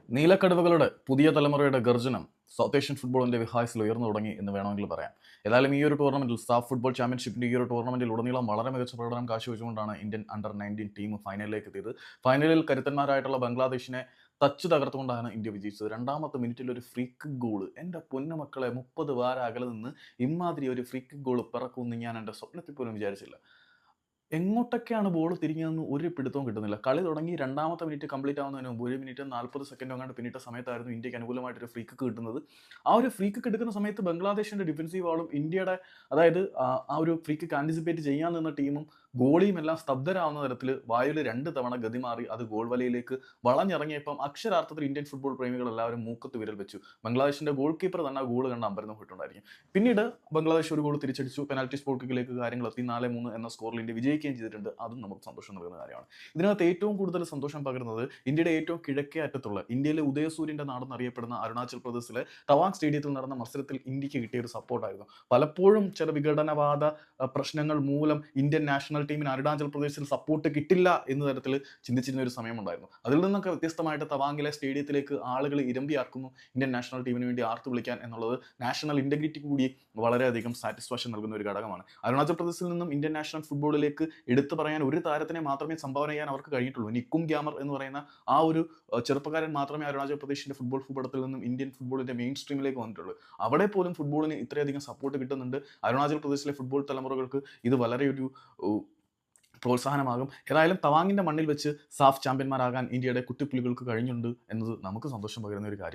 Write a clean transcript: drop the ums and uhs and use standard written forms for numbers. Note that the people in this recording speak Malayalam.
നീലക്കടുവകളുടെ പുതിയ തലമുറയുടെ ഗർജനം സൗത്ത് ഏഷ്യൻ ഫുട്ബോളിന്റെ വിഹായസിൽ ഉയർന്നു തുടങ്ങി എന്ന് വേണമെങ്കിൽ പറയാം. ഏതായാലും ഈ ഒരു ടൂർണമെന്റിൽ സാഫ് ഫുട്ബോൾ ചാമ്പ്യൻഷിപ്പിന്റെ ഈ ഒരു ടൂർണമെന്റിൽ ഉടനീളം വളരെ മികച്ച പ്രകടനം കാഴ്ചവെച്ചുകൊണ്ടാണ് ഇന്ത്യൻ അണ്ടർ-19 ടീം ഫൈനലിലേക്ക് എത്തിയത്. ഫൈനലിൽ കരുത്തന്മാരായിട്ടുള്ള ബംഗ്ലാദേശിനെ തച്ച് തകർത്തുകൊണ്ടാണ് ഇന്ത്യ വിജയിച്ചത്. രണ്ടാമത്തെ മിനിറ്റിൽ ഒരു ഫ്രീ കിക്ക് ഗോള്, എൻ്റെ പൊന്നുമക്കളെ, 30 വാര അകലെ നിന്ന് ഇമാതിരി ഒരു ഫ്രീ കിക്ക് ഗോൾ പിറക്കുമെന്ന് ഞാൻ എൻ്റെ സ്വപ്നത്തിൽ പോലും വിചാരിച്ചില്ല. എങ്ങോട്ടൊക്കെയാണ് ബോൾ തിരിഞ്ഞതെന്ന് ഒരു പിടുത്തവും കിട്ടുന്നില്ല. കളി തുടങ്ങി രണ്ടാമത്തെ മിനിറ്റ് കംപ്ലീറ്റ് ആവുന്നതിന് മുമ്പ് 1 മിനിറ്റ് 40 സെക്കൻഡോ എങ്ങാണ്ട് പിന്നിട്ട സമയത്തായിരുന്നു ഇന്ത്യക്ക് അനുകൂലമായിട്ടൊരു ഫ്രീ കിക്ക് കിട്ടുന്നത്. ആ ഒരു ഫ്രീ കിക്ക് എടുക്കുന്ന സമയത്ത് ബംഗ്ലാദേശിന്റെ ഡിഫൻസീവ് ആളും ഇന്ത്യയുടെ, അതായത് ആ ഒരു ഫ്രീ കിക്ക് ആന്റിസിപ്പേറ്റ് ചെയ്യാൻ നിന്ന ടീമും ഗോളിയും എല്ലാം സ്തബ്ധരാവുന്ന തരത്തിൽ വായുവിൽ 2 തവണ ഗതി മാറി അത് ഗോൾ വലയിലേക്ക് വളഞ്ഞിറങ്ങിയപ്പം അക്ഷരാർത്ഥത്തിൽ ഇന്ത്യൻ ഫുട്ബോൾ പ്രേമികൾ എല്ലാവരും മൂക്കത്ത് വിരൽ വെച്ചു. ബംഗ്ലാദേശിന്റെ ഗോൾ കീപ്പർ തന്നെ ആ ഗോൾ കണ്ട് അമ്പരന്ന് പോയിട്ടുണ്ടായിരിക്കും. പിന്നീട് ബംഗ്ലാദേശ് ഒരു ഗോൾ തിരിച്ചടിച്ചു. പെനാൽറ്റി സ്പോട്ട് കിക്കിലേക്ക് കാര്യങ്ങൾ എത്തി. 4-3 എന്ന സ്കോറിൽ ഇന്ത്യ വിജയിക്കുകയും ചെയ്തിട്ടുണ്ട്. അതും നമുക്ക് സന്തോഷം നൽകുന്ന കാര്യമാണ്. ഇതിനകത്ത് ഏറ്റവും കൂടുതൽ സന്തോഷം പകരുന്നത് ഇന്ത്യയുടെ ഏറ്റവും കിഴക്കേ അറ്റത്തുള്ള, ഇന്ത്യയിലെ ഉദയസൂര്യന്റെ നാടെന്നറിയപ്പെടുന്ന അരുണാചൽ പ്രദേശിലെ തവാങ് സ്റ്റേഡിയത്തിൽ നടന്ന മത്സരത്തിൽ ഇന്ത്യക്ക് കിട്ടിയ ഒരു സപ്പോർട്ടായിരുന്നു. പലപ്പോഴും ചില വിഘടനവാദ പ്രശ്നങ്ങൾ മൂലം ഇന്ത്യൻ നാഷണൽ ടീമിന് അരുണാചൽ പ്രദേശിൽ സപ്പോർട്ട് കിട്ടില്ല എന്ന തരത്തിൽ ചിന്തിച്ചിരുന്ന ഒരു സമയമുണ്ടായിരുന്നു. അതിൽ നിന്നൊക്കെ വ്യത്യസ്തമായിട്ട് തവാങ്ങിലെ സ്റ്റേഡിയത്തിലേക്ക് ആളുകൾ ഇരമ്പിയാർക്കുന്നു ഇന്ത്യൻ നാഷണൽ ടീമിന് വേണ്ടി ആർത്തു വിളിക്കാൻ എന്നുള്ളത് നാഷണൽ ഇന്റഗ്രിറ്റി കൂടി വളരെയധികം സാറ്റിസ്ഫാക്ഷൻ നൽകുന്ന ഒരു ഘടകമാണ്. അരുണാചൽ പ്രദേശിൽ നിന്നും ഇന്ത്യൻ നാഷണൽ ഫുട്ബോളിലേക്ക് എടുത്തു പറയാൻ ഒരു താരത്തിനെ മാത്രമേ സംഭാവന ചെയ്യാൻ അവർക്ക് കഴിഞ്ഞിട്ടുള്ളൂ. നിക്കും ഗ്യാമർ എന്ന് പറയുന്ന ആ ഒരു ചെറുപ്പക്കാരൻ മാത്രമേ അരുണാചൽ പ്രദേശിന്റെ ഫുട്ബോൾ ഭൂപടത്തിൽ നിന്നും ഇന്ത്യൻ ഫുട്ബോളിന്റെ മെയിൻ സ്ട്രീമിലേക്ക് വന്നിട്ടുള്ളൂ. അവിടെ പോലും ഫുട്ബോളിന് ഇത്രയധികം സപ്പോർട്ട് കിട്ടുന്നുണ്ട്. അരുണാചൽ പ്രദേശിലെ ഫുട്ബോൾ തലമുറകൾക്ക് ഇത് വളരെ ഒരു പ്രോത്സാഹനമാകും. ഏതായാലും തവാങ്ങിന്റെ മണ്ണിൽ വെച്ച് സാഫ് ചാമ്പ്യന്മാരാകാൻ ഇന്ത്യയുടെ കുട്ടിപ്പുലികൾക്ക് കഴിഞ്ഞുണ്ട് എന്നത് നമുക്ക് സന്തോഷം പകരുന്ന ഒരു കാര്യം.